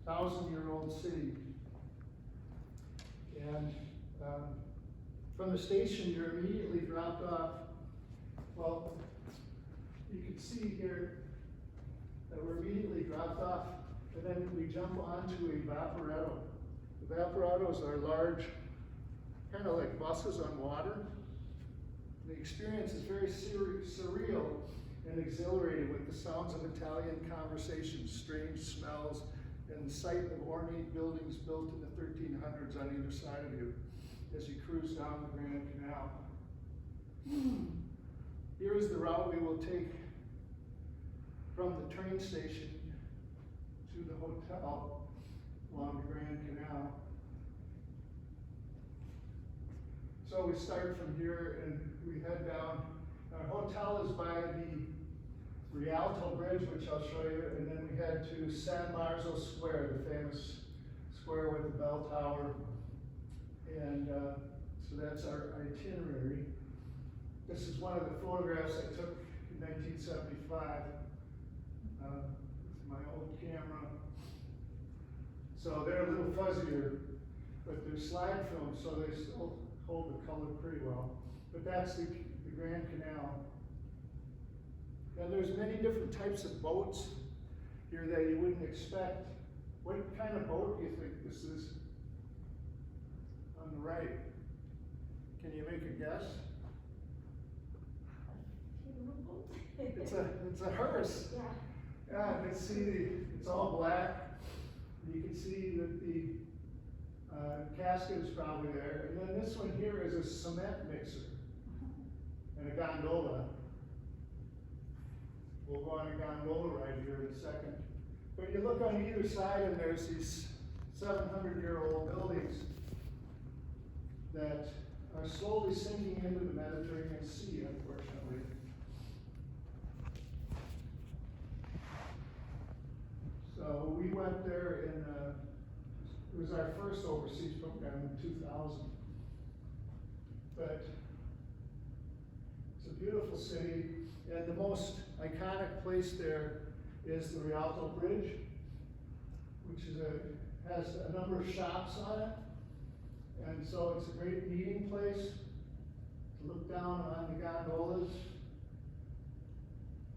1,000-year-old city. And from the station, you're immediately dropped off. Well, you can see here that we're immediately dropped off, and then we jump onto a vaporetto. The vaporettos are large, kind of like buses on water. The experience is very surreal and exhilarating with the sounds of Italian conversation, strange smells, and the sight of ornate buildings built in the 1300s on either side of you as you cruise down the Grand Canal. Here is the route we will take from the train station to the hotel along the Grand Canal. So we start from here and we head down. Our hotel is by the Rialto Bridge, which I'll show you, and then we head to San Marzo Square, the famous square with the bell tower. And so that's our itinerary. This is one of the photographs I took in 1975 with my old camera. So they're a little fuzzier, but they're slide film, so they still hold the color pretty well. But that's the Grand Canal. And there's many different types of boats here that you wouldn't expect. What kind of boat do you think this is on the right? Can you make a guess? It's a hearse. Yeah. Yeah, you can see it's all black. You can see that the casket is probably there. And then this one here is a cement mixer and a gondola. We'll go on a gondola ride here in a second. But you look on either side and there's these 700-year-old buildings that are slowly sinking into the Mediterranean Sea, unfortunately. So we went there it was our first overseas program in 2000. But it's a beautiful city, and the most iconic place there is the Rialto Bridge, which has a number of shops on it. And so it's a great meeting place to look down on the gondolas.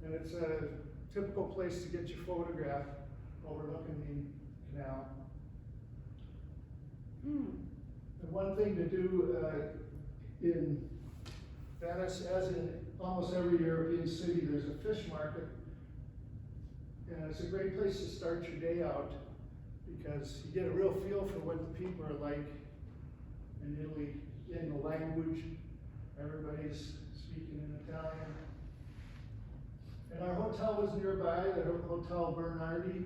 And it's a typical place to get your photograph overlooking the canal. And one thing to do in Venice, as in almost every European city, there's a fish market. And it's a great place to start your day out because you get a real feel for what the people are like in Italy, in the language. Everybody's speaking in Italian. And our hotel was nearby, the Hotel Bernardi,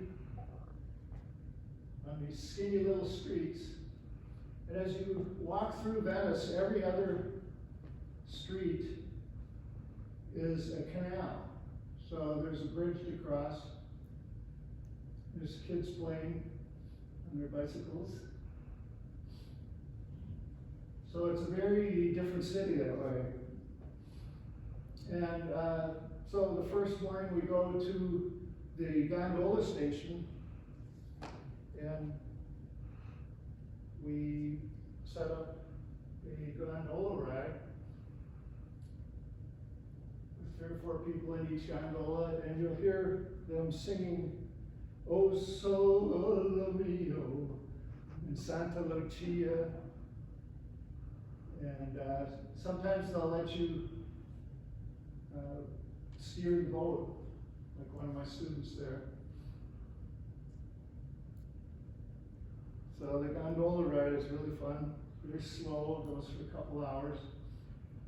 on these skinny little streets. And as you walk through Venice, every other street is a canal. So there's a bridge to cross. There's kids playing on their bicycles. So it's a very different city that way. And so the first morning we go to the gondola station and we set up a gondola ride with 3 or 4 people in each gondola, and you'll hear them singing "O Sole Mio" in Santa Lucia. And sometimes they'll let you steer the boat, like one of my students there. So the gondola ride is really fun, very slow, it goes for a couple hours.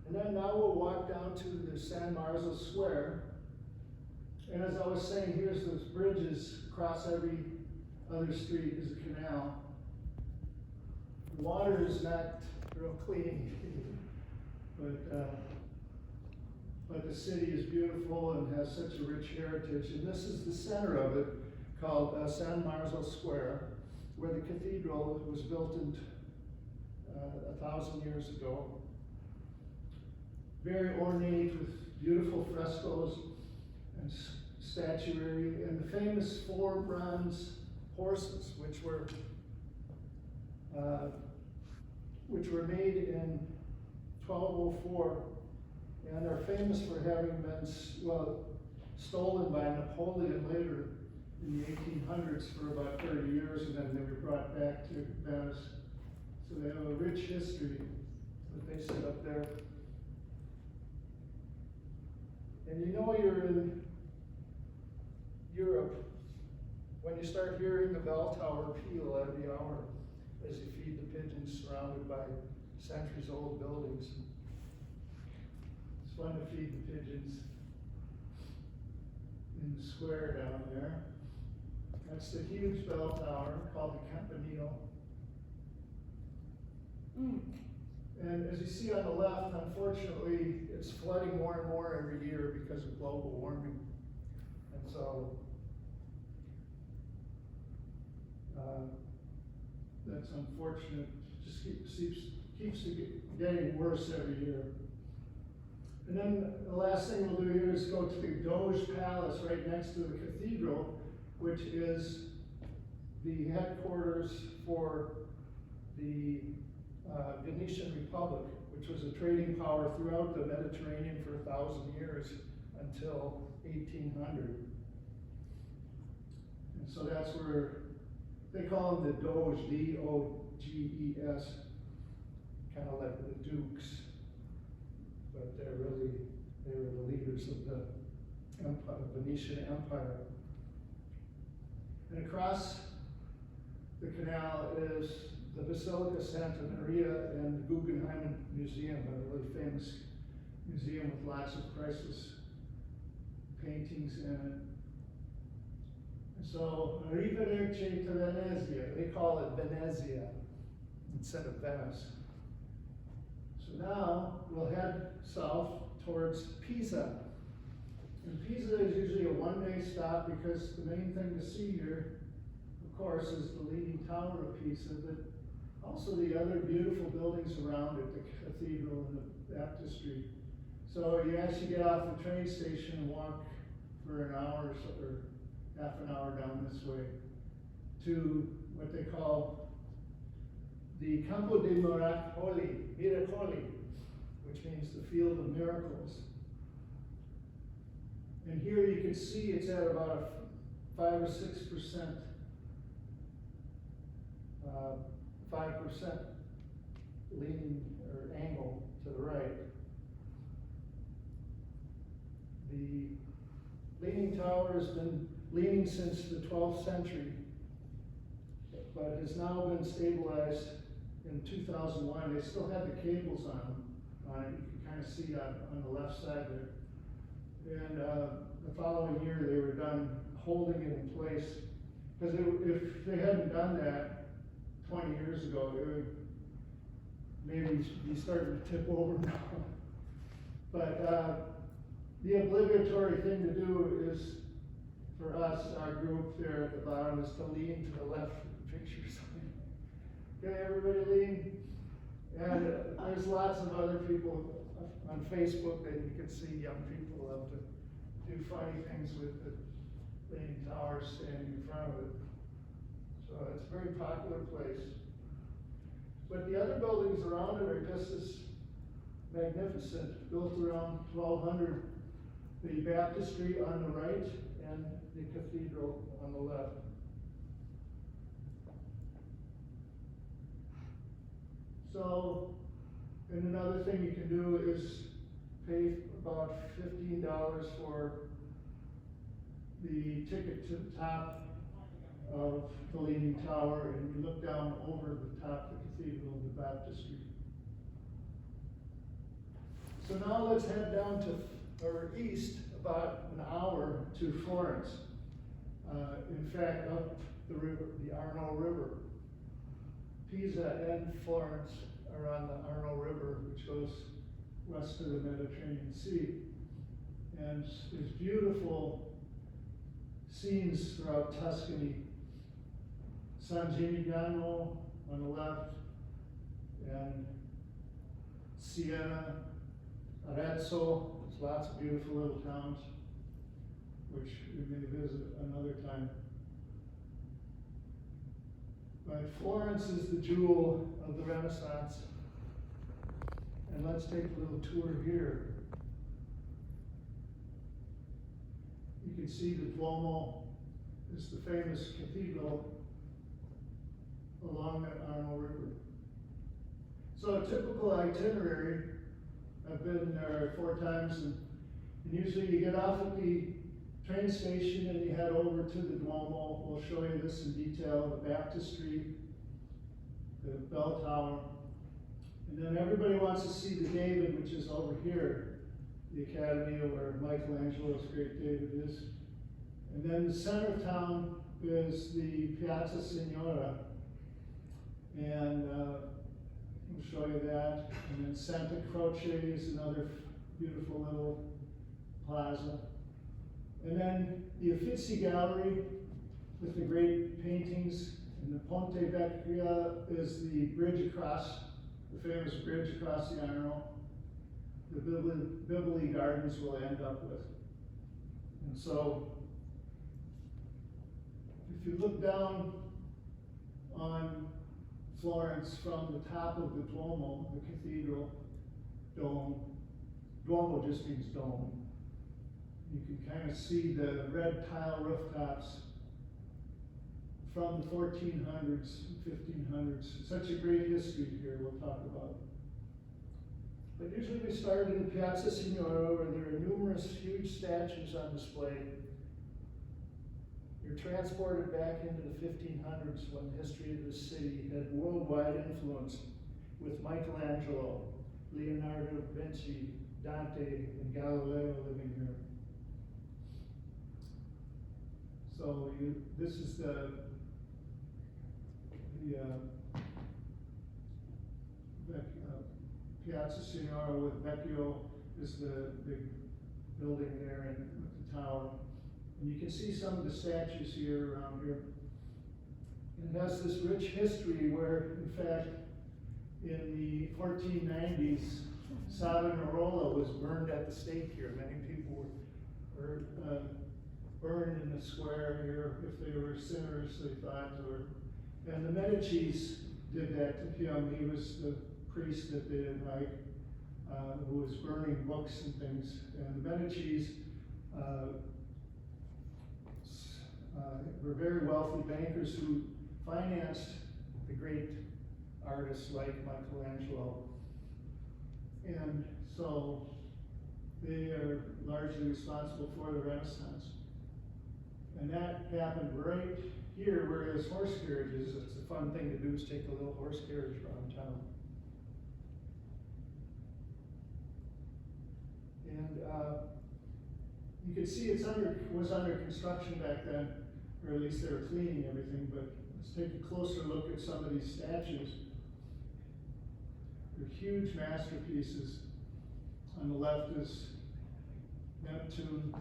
And then now we'll walk down to the San Marzo Square. And as I was saying, here's those bridges across every other street is a canal. The water is not real clean, but the city is beautiful and has such a rich heritage. And this is the center of it, called San Marzo Square, where the cathedral was built in 1,000 years ago. Very ornate with beautiful frescoes and statuary, and the famous 4 bronze horses, which were made in 1204 and are famous for having been, stolen by Napoleon later in the 1800s for about 30 years, and then they were brought back to Venice. So they have a rich history that they set up there. And you know you're in Europe when you start hearing the bell tower peal every hour as you feed the pigeons surrounded by centuries-old buildings. It's fun to feed the pigeons in the square down there. That's the huge bell tower called the Campanile. And as you see on the left, unfortunately, it's flooding more and more every year because of global warming. And so that's unfortunate. Just keeps getting worse every year. And then the last thing we'll do here is go to the Doge Palace right next to the cathedral, which is the headquarters for the Venetian Republic, which was a trading power throughout the Mediterranean for 1,000 years until 1800. And so that's where they call them the Doge, D-O-G-E-S, kind of like the dukes, but they were the leaders of the empire, Venetian Empire. And across the canal is the Basilica Santa Maria and the Guggenheim Museum, a really famous museum with lots of priceless paintings in it. And so, arrivederci to Venezia. They call it Venezia instead of Venice. So now we'll head south towards Pisa. And Pisa is usually a one-day stop because the main thing to see here, of course, is the Leaning Tower of Pisa, but also the other beautiful buildings around it, the cathedral and the baptistry. So you actually get off the train station and walk for an hour or so, or half an hour down this way to what they call the Campo dei Miracoli, which means the field of miracles. And here you can see it's at about a 5 or 6%, 5% leaning or angle to the right. The Leaning Tower has been leaning since the 12th century, but has now been stabilized in 2001. They still have the cables on it. You can kind of see on the left side there. And the following year they were done holding it in place. Because if they hadn't done that 20 years ago, it would maybe be starting to tip over now. But the obligatory thing to do is, for us, our group there at the bottom, is to lean to the left of the pictures. Okay, everybody lean. And there's lots of other people on Facebook that you can see, young people love to do funny things with the Leaning Tower standing in front of it. So it's a very popular place. But the other buildings around it are just as magnificent, built around 1200. The baptistry on the right and the cathedral on the left. So, and another thing you can do is pay about $15 for the ticket to the top of the Leaning Tower, and you look down over the top of the cathedral and the baptistry. So now let's head down to, or east, about an hour to Florence. In fact, up the river, the Arno River. Pisa and Florence are on the Arno River, which goes west of the Mediterranean Sea. And there's beautiful scenes throughout Tuscany. San Gimignano on the left, and Siena, Arezzo. There's lots of beautiful little towns, which we may visit another time. But Florence is the jewel of the Renaissance. And let's take a little tour here. You can see the Duomo is the famous cathedral along that Arno River. So a typical itinerary, I've been there 4 times, and usually you get off at the train station and you head over to the Duomo. We'll show you this in detail, the baptistry, the bell tower. And then everybody wants to see the David, which is over here, the Academy where Michelangelo's great David is. And then the center of town is the Piazza Signora. And we'll show you that. And then Santa Croce is another beautiful little plaza. And then the Uffizi Gallery with the great paintings. And the Ponte Vecchio is the bridge across, the famous bridge across the Arno. The Bibli Gardens will end up with. And so, if you look down on Florence from the top of the Duomo, the cathedral dome, Duomo just means dome. You can kind of see the red tile rooftops from the 1400s, 1500s. Such a great history here we'll talk about. But usually we start in the Piazza Signora, where there are numerous huge statues on display. You're transported back into the 1500s when the history of the city had worldwide influence with Michelangelo, Leonardo da Vinci, Dante, and Galileo living here. So this is the Piazza Signora with Vecchio is the big building there and with the tower. And you can see some of the statues here around here. It has this rich history where, in fact, in the 1490s, Savonarola was burned at the stake here. Many people were burned in the square here if they were sinners, they thought. And the Medicis did that to him. He was the priest that they didn't like, who was burning books and things. And the Medicis were very wealthy bankers who financed the great artists like Michelangelo. And so they are largely responsible for the Renaissance. And that happened right here where there's horse carriages. It's a fun thing to do is take a little horse carriage around town. And you can see it was under construction back then, or at least they were cleaning everything, but let's take a closer look at some of these statues. They're huge masterpieces. On the left is Neptune.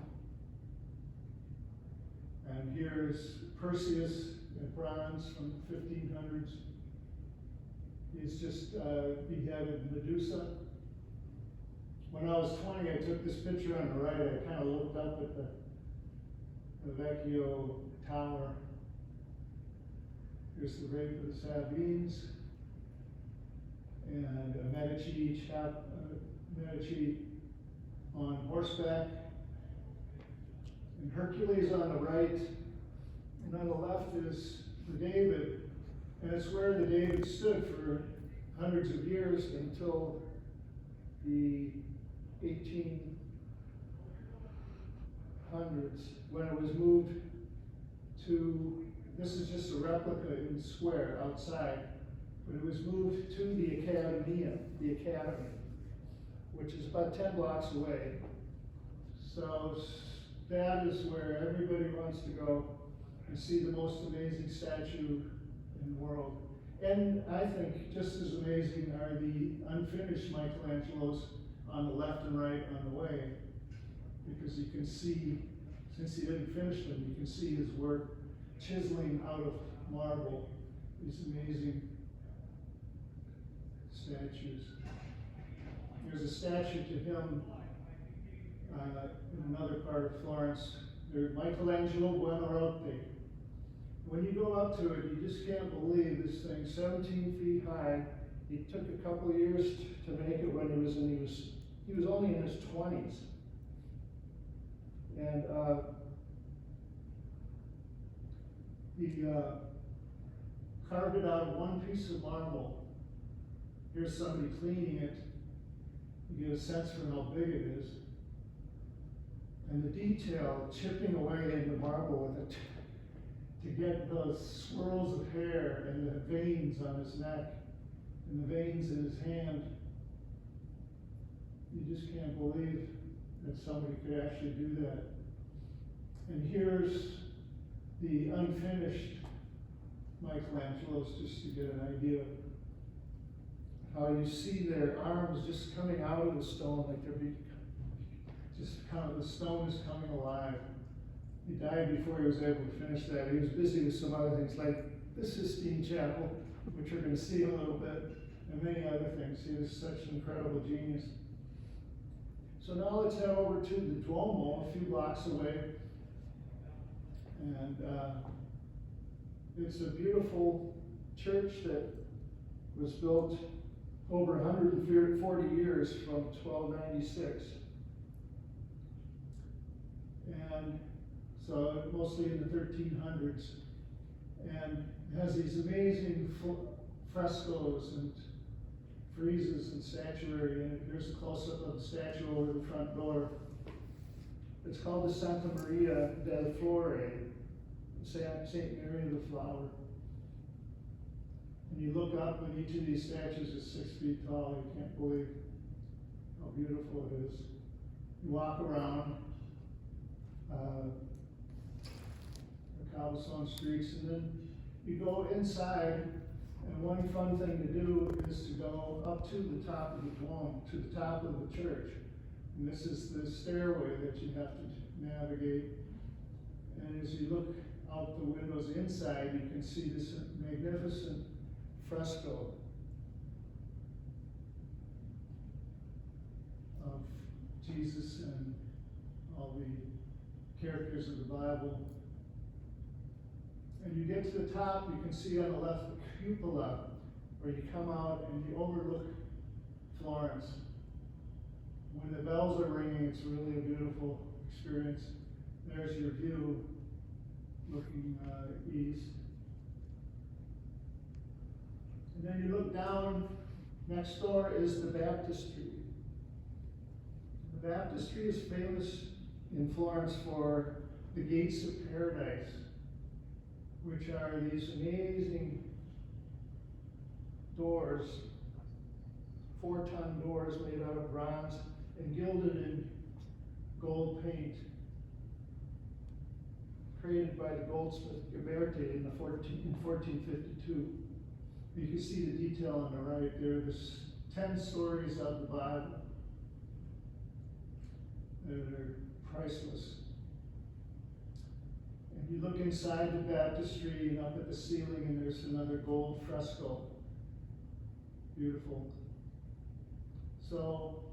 And here's Perseus in bronze from the 1500s. He's just beheaded Medusa. When I was 20, I took this picture on the right. I kind of looked up at the Vecchio Tower. Here's the rape of the Sabines. And Medici on horseback. And Hercules on the right. And on the left is the David. And it's where the David stood for hundreds of years until the 1800s, when it was moved to, this is just a replica in the square outside, but it was moved to the Academy, which is about 10 blocks away. So that is where everybody wants to go and see the most amazing statue in the world. And I think just as amazing are the unfinished Michelangelos on the left and right on the way, because you can see, since he didn't finish them, you can see his work chiseling out of marble these amazing statues. There's a statue to him in another part of Florence. There's Michelangelo Buonarroti, when you go up to it, you just can't believe this thing, 17 feet high. It took a couple of years to make it when he was only in his 20s. And he carved it out of one piece of marble. Here's somebody cleaning it. You get a sense for how big it is. And the detail, chipping away in the marble with it to get those swirls of hair and the veins on his neck and the veins in his hand. You just can't believe that somebody could actually do that. And here's the unfinished Michelangelo's, just to get an idea how you see their arms just coming out of the stone, like they're just kind of, the stone is coming alive. He died before he was able to finish that. He was busy with some other things like the Sistine Chapel, which we're going to see a little bit, and many other things. He was such an incredible genius. So now let's head over to the Duomo, a few blocks away. And it's a beautiful church that was built over 140 years from 1296. And so mostly in the 1300s. And it has these amazing frescoes and friezes and statuary in it. Here's a close-up of the statue over the front door. It's called the Santa Maria del Fiore, Saint Mary of the Flower. And you look up, and each of these statues is 6 feet tall. You can't believe how beautiful it is. You walk around the cobblestone streets, and then you go inside. And one fun thing to do is to go up to the top of the Duomo, to the top of the church. And this is the stairway that you have to navigate. And as you look out the windows inside, you can see this magnificent fresco of Jesus and all the characters of the Bible. And you get to the top, you can see on the left the cupola, where you come out and you overlook Florence. When the bells are ringing, it's really a beautiful experience. There's your view looking east. And then you look down, next door is the baptistry. The baptistry is famous in Florence for the gates of paradise, which are these amazing doors, 4-ton doors made out of bronze and gilded in gold paint, created by the goldsmith Ghiberti in 1452. You can see the detail on the right there. There's 10 stories of the Bible that are priceless. And you look inside the baptistry and up at the ceiling, and there's another gold fresco. Beautiful. So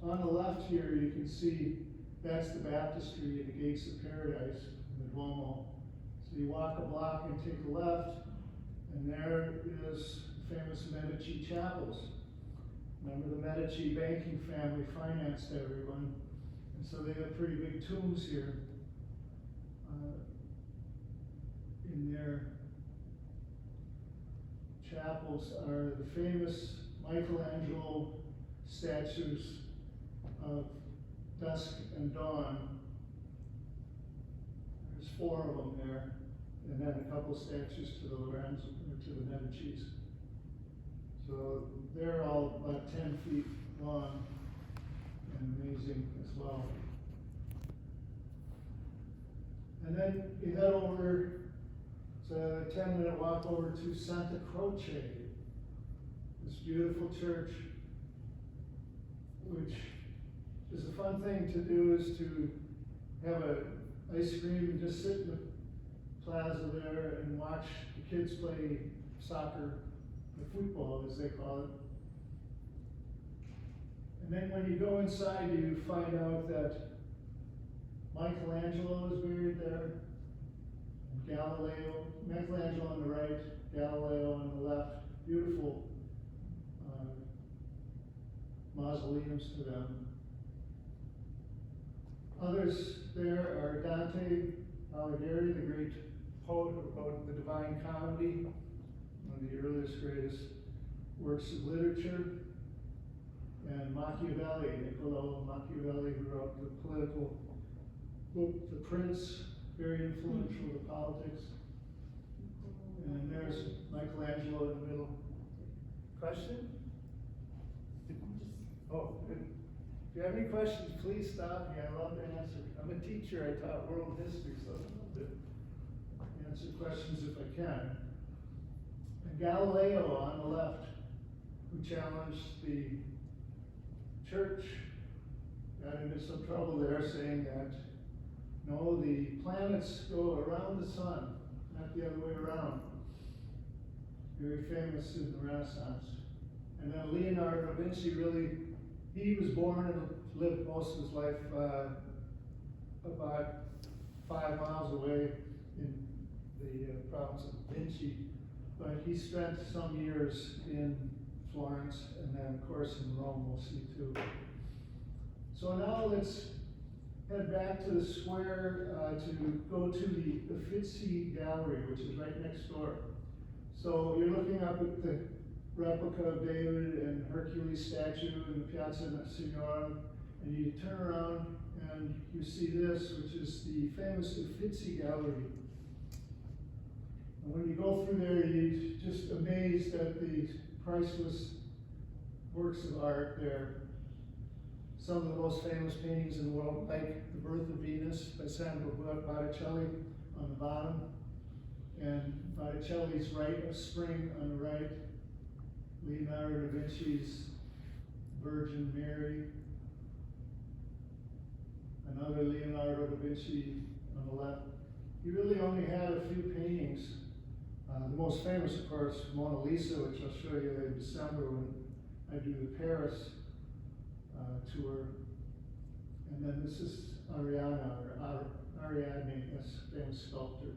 on the left here, you can see that's the baptistry, the gates of paradise, the Duomo. So you walk a block and take a left, and there is the famous Medici chapels. Remember, the Medici banking family financed everyone, and so they have pretty big tombs here in their chapels are the famous Michelangelo statues of Dusk and Dawn. There's 4 of them there, and then a couple statues to the Lorenzo, or to the Medicis. So they're all about 10 feet long and amazing as well. And then you head over, it's a 10-minute walk over to Santa Croce, this beautiful church, which is a fun thing to do, is to have an ice cream and just sit in the plaza there and watch the kids play soccer, or football as they call it. And then when you go inside, you find out that Michelangelo is buried there, and Galileo, Michelangelo on the right, Galileo on the left. Beautiful mausoleums to them. Others there are Dante Alighieri, the great poet who wrote the Divine Comedy, one of the earliest, greatest works of literature, and Machiavelli, Niccolò Machiavelli, who wrote the political book, The Prince, very influential to politics. And there's Michelangelo in the middle. Question? Oh, if you have any questions, please stop me. I love to answer. I'm a teacher. I taught world history, so I love to answer questions if I can. And Galileo on the left, who challenged the church, got into some trouble there, saying that no, the planets go around the sun, not the other way around. Very famous in the Renaissance. And then Leonardo da Vinci he was born and lived most of his life about 5 miles away in the province of Vinci. But he spent some years in Florence, and then of course in Rome, we'll see too. So now let's head back to the square to go to the Uffizi Gallery, which is right next door. So you're looking up at the replica of David and Hercules statue in the Piazza Signorum, and you turn around and you see this, which is the famous Uffizi Gallery. And when you go through there, you're just amazed at the priceless works of art there. Some of the most famous paintings in the world, like The Birth of Venus by Sandro Botticelli on the bottom, and Botticelli's Rite of Spring on the right, Leonardo da Vinci's Virgin Mary, another Leonardo da Vinci on the left. He really only had a few paintings. The most famous, of course, Mona Lisa, which I'll show you in December when I do the Paris tour. And then this is Ariadne, this famous sculptor.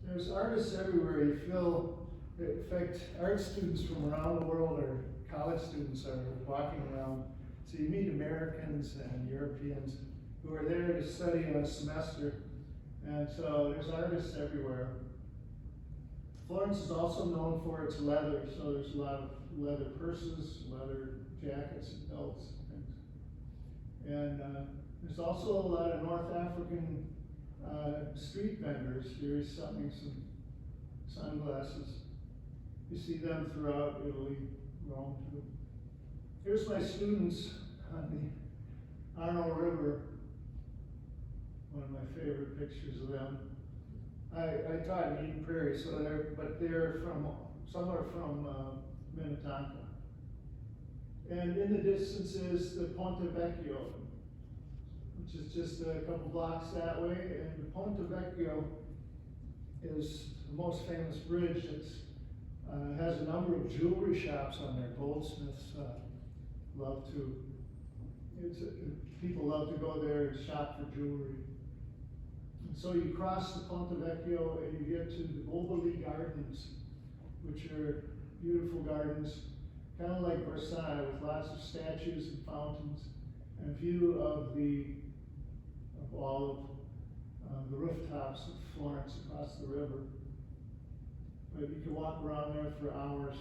There's artists everywhere. You feel, in fact, art students from around the world or college students are walking around. So you meet Americans and Europeans who are there to study in a semester. And so there's artists everywhere. Florence is also known for its leather, so there's a lot of leather purses, leather jackets and belts and things. And there's also a lot of North African street vendors. Here's selling some sunglasses. You see them throughout Italy, Rome too. Here's my students on the Arno River. One of my favorite pictures of them. I taught in Eden Prairie, so some are from Mtka. And in the distance is the Ponte Vecchio, which is just a couple blocks that way. And the Ponte Vecchio is the most famous bridge. It has a number of jewelry shops on there. Goldsmiths people love to go there and shop for jewelry. And so you cross the Ponte Vecchio and you get to the Boboli Gardens, which are beautiful gardens, kind of like Versailles, with lots of statues and fountains, and view of all of the rooftops of Florence across the river. But you can walk around there for hours.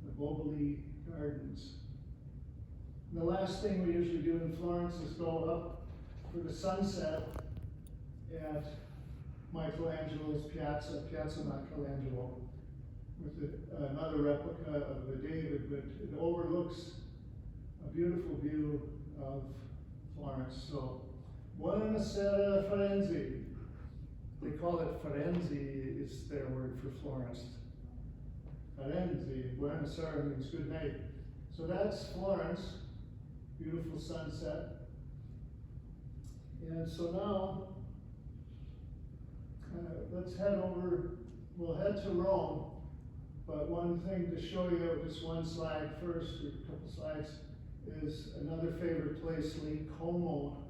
The Boboli Gardens. And the last thing we usually do in Florence is go up for the sunset at Michelangelo's Piazza Michelangelo, with another replica of the David, but it overlooks a beautiful view of Florence. So, buonasera Firenze. They call it Firenze, is their word for Florence. Firenze, buonasera means good night. So that's Florence, beautiful sunset. And so now, let's we'll head to Rome. But one thing to show you, just one slide first, or a couple slides, is another favorite place, Lake Como,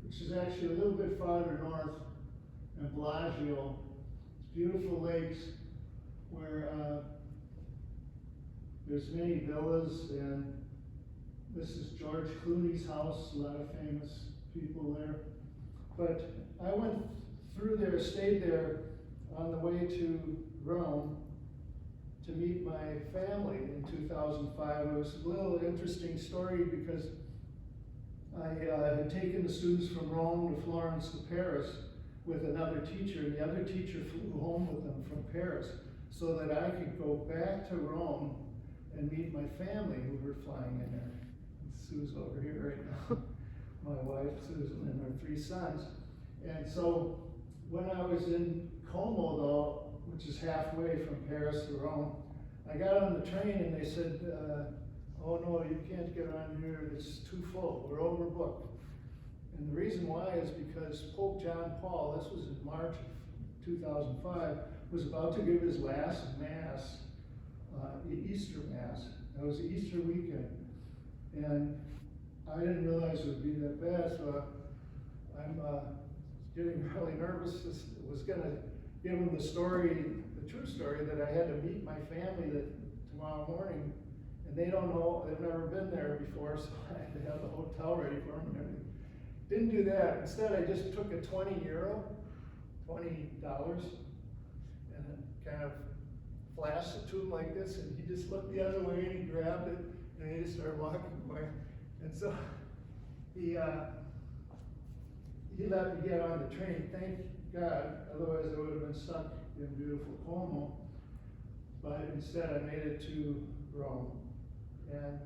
which is actually a little bit farther north, and Bellagio. It's beautiful lakes where there's many villas, and this is George Clooney's house, a lot of famous people there. But I went through there, stayed there on the way to Rome to meet my family in 2005. It was a little interesting story because I had taken the students from Rome to Florence to Paris with another teacher, and the other teacher flew home with them from Paris so that I could go back to Rome and meet my family who were flying in there. And Sue's over here right now, my wife Susan and her 3 sons. And so when I was in Como though, which is halfway from Paris to Rome, I got on the train and they said, oh no, you can't get on here, it's too full, we're overbooked. And the reason why is because Pope John Paul, this was in March of 2005, was about to give his last Mass, Easter Mass. It was Easter weekend. And I didn't realize it would be that bad, so I'm getting really nervous. I was gonna give him the story, the true story, that I had to meet my family tomorrow morning, and they don't know, they've never been there before, so I had to have the hotel ready for them and everything. Didn't do that. Instead, I just took a $20, and then kind of flashed it to him like this, and he just looked the other way and he grabbed it, and he just started walking away. And so he let me get on the train, thank God, otherwise I would have been stuck in beautiful Como. But instead I made it to Rome. And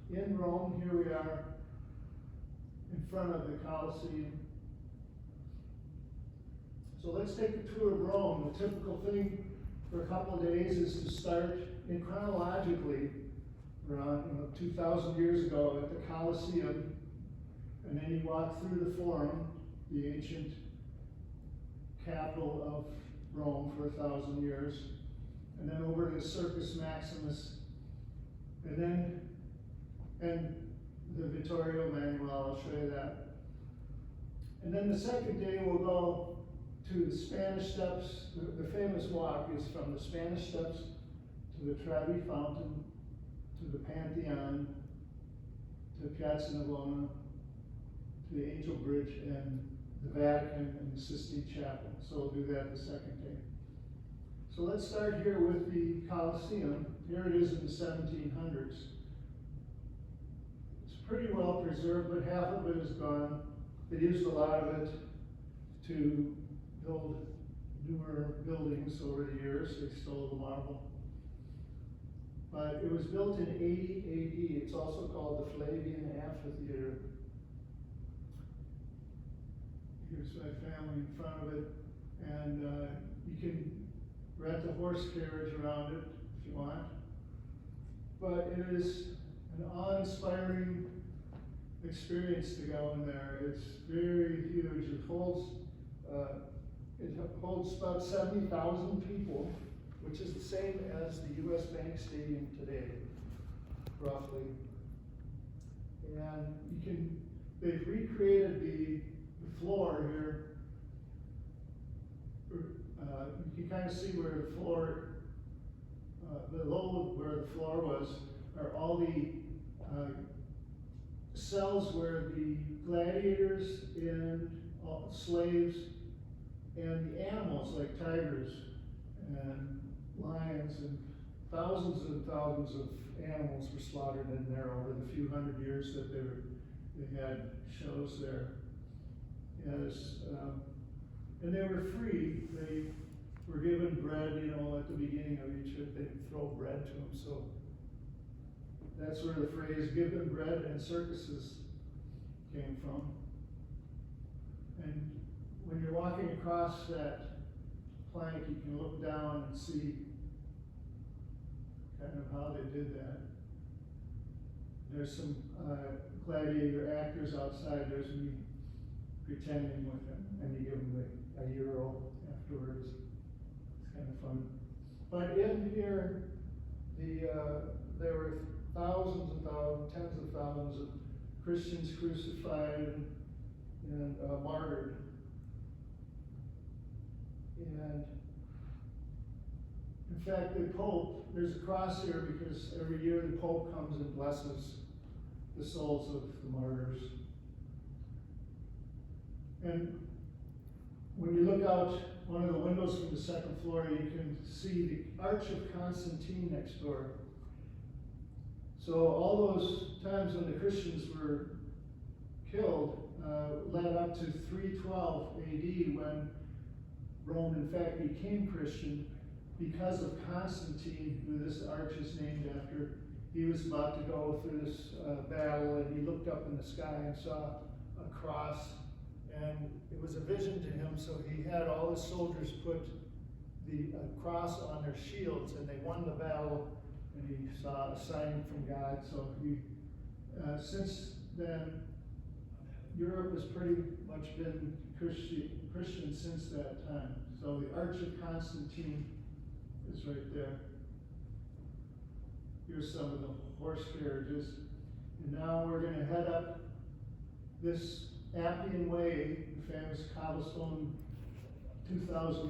in Rome, here we are in front of the Colosseum. So let's take a tour of Rome. The typical thing for a couple of days is to start in chronologically around 2,000 years ago at the Colosseum, and then you walk through the Forum, the ancient capital of Rome for 1,000 years, and then over to the Circus Maximus, and the Vittorio Emanuele, I'll show you that. And then the second day we'll go to the Spanish Steps. The famous walk is from the Spanish Steps to the Trevi Fountain, to the Pantheon, to Piazza Navona, to the Angel Bridge, and the Vatican and the Sistine Chapel. So we'll do that the second day. So let's start here with the Colosseum. Here it is in the 1700s. It's pretty well preserved, but half of it is gone. They used a lot of it to build newer buildings over the years. They stole the marble. But it was built in 80 AD. It's also called the Flavian Amphitheater. Here's my family in front of it. And you can rent a horse carriage around it if you want. But it is an awe-inspiring experience to go in there. It's very huge. It holds about 70,000 people, which is the same as the US Bank Stadium today, roughly. And they've recreated the floor here. You can kind of see where the floor, below where the floor was, are all the cells where the gladiators and slaves and the animals like tigers and lions and thousands of animals were slaughtered in there over the few hundred years that they had shows there. And they were free. They were given bread, at the beginning of each trip, they'd throw bread to them. So that's where the phrase given bread and circuses came from. And when you're walking across that plank, you can look down and see kind of how they did that. There's some gladiator actors outside. There's me pretending with them, and you give them a euro afterwards. It's kind of fun. But in here, there were thousands and thousands, tens of thousands of Christians crucified, and martyred. And in fact, the Pope, there's a cross here because every year the Pope comes and blesses the souls of the martyrs. And when you look out one of the windows from the second floor, you can see the Arch of Constantine next door. So all those times when the Christians were killed led up to 312 AD, when Rome in fact became Christian because of Constantine, who this arch is named after. He was about to go through this battle, and he looked up in the sky and saw a cross, and it was a vision to him, so he had all his soldiers put the cross on their shields, and they won the battle, and he saw a sign from God. So he, since then, Europe has pretty much been Christian since that time. So the Arch of Constantine is right there. Here's some of the horse carriages. And now we're going to head up this Appian Way, the famous cobblestone 2,000